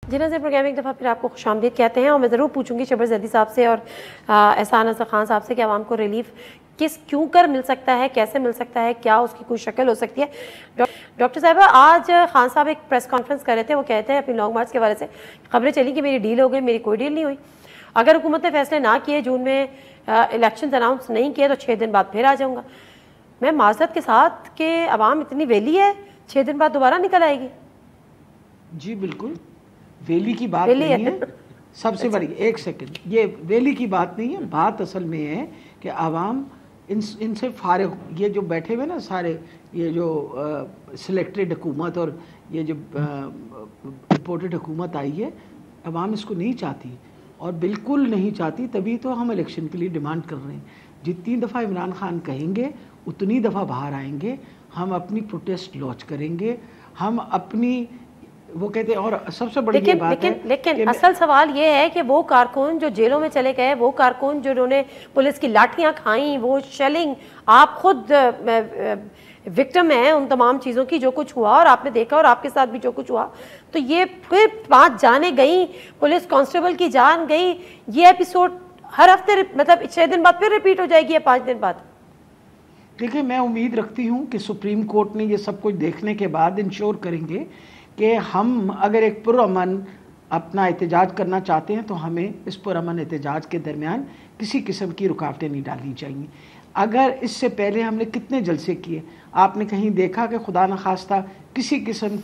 जी नाज़रीन, प्रोग्राम एक दफ़ा फिर आपको खुशामदीद कहते हैं और मैं ज़रूर पूछूंगी शबर ज़ैदी साहब से और एहसान अज़हर खान साहब से कि आवाम को रिलीफ क्यों कर मिल सकता है, कैसे मिल सकता है, क्या उसकी कोई शक्ल हो सकती है। डॉक्टर साहिबा, आज खान साहब एक प्रेस कॉन्फ्रेंस कर रहे थे, वो कहते हैं अपनी लॉन्ग मार्च के बारे से खबरें चली कि मेरी डील हो गई, मेरी कोई डील नहीं हुई। अगर हुकूमत ने फैसले ना किए, जून में इलेक्शन अनाउंस नहीं किए तो 6 दिन बाद फिर आ जाऊँगा। मैं माजरत के साथ कि आवाम इतनी वेली है, 6 दिन बाद दोबारा निकल आएगी। जी बिल्कुल, वेली की बात नहीं है। सबसे बड़ी एक सेकंड, ये वेली की बात नहीं है। बात असल में है कि आवाम इनसे फारिग, ये जो बैठे हुए ना सारे, ये जो सिलेक्टेड हुकूमत और ये जो रिपोर्टेड हुकूमत आई है, आवाम इसको नहीं चाहती और बिल्कुल नहीं चाहती। तभी तो हम इलेक्शन के लिए डिमांड कर रहे हैं। जितनी दफ़ा इमरान खान कहेंगे उतनी दफ़ा बाहर आएंगे, हम अपनी प्रोटेस्ट लॉन्च करेंगे, हम अपनी, वो कहते हैं। और सबसे बड़ी बात है, लेकिन असल सवाल ये है कि वो कारकुन जो जेलों में चले गए, वो कारकुन जिन्होंने पुलिस की लाठियां खाई, वो शेलिंग, आप खुद विक्टिम हैं उन तमाम चीज़ों की, जो कुछ हुआ और आपने देखा और आपके साथ भी जो कुछ हुआ। तो ये फिर 5 जानें गई, पुलिस कांस्टेबल की जान गई। ये एपिसोड हर हफ्ते, मतलब 6 दिन बाद फिर रिपीट हो जाएगी या 5 दिन बाद? देखिए, मैं उम्मीद रखती हूँ कि सुप्रीम कोर्ट ने ये सब कुछ देखने के बाद इंश्योर करेंगे कि हम अगर एक पुरअमन अपना एहतजाज करना चाहते हैं तो हमें इस पुरअमन एहतजाज के दरमियान किसी किस्म की रुकावटें नहीं डालनी चाहिए। अगर इससे पहले हमने कितने जलसे किए, आपने कहीं देखा कि खुदा न खास्ता किसी किस्म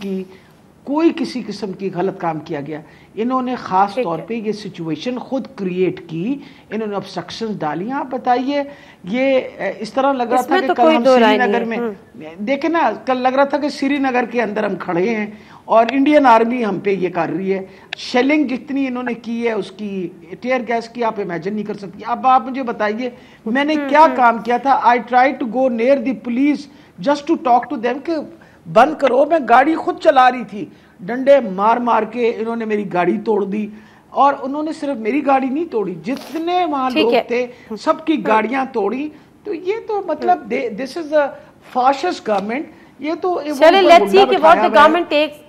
की गलत काम किया गया? इन्होंने ख़ास तौर पे ये सिचुएशन खुद क्रिएट की, इन्होंने ऑब्स्ट्रक्शंस डाली। आप बताइए, ये इस तरह लग रहा था कि कल हम श्रीनगर में, देखे ना, कल लग रहा था कि श्रीनगर के अंदर हम खड़े हैं और इंडियन आर्मी हम पे ये कर रही है। शेलिंग जितनी इन्होंने की है, उसकी टीयर गैस की आप इमेजिन नहीं कर सकती। अब आप मुझे बताइए मैंने क्या काम किया था? I try to go near the police just to talk to them कि बंद करो। मैं गाड़ी खुद चला रही थी, डंडे मार मार के इन्होंने मेरी गाड़ी तोड़ दी। और उन्होंने सिर्फ मेरी गाड़ी नहीं तोड़ी, जितने वहां लोग थे सबकी गाड़ियां तोड़ी। तो ये तो मतलब this is a fascist government. ये तो चलिए, लेट्स सी कि व्हाट द गवर्नमेंट टेक्स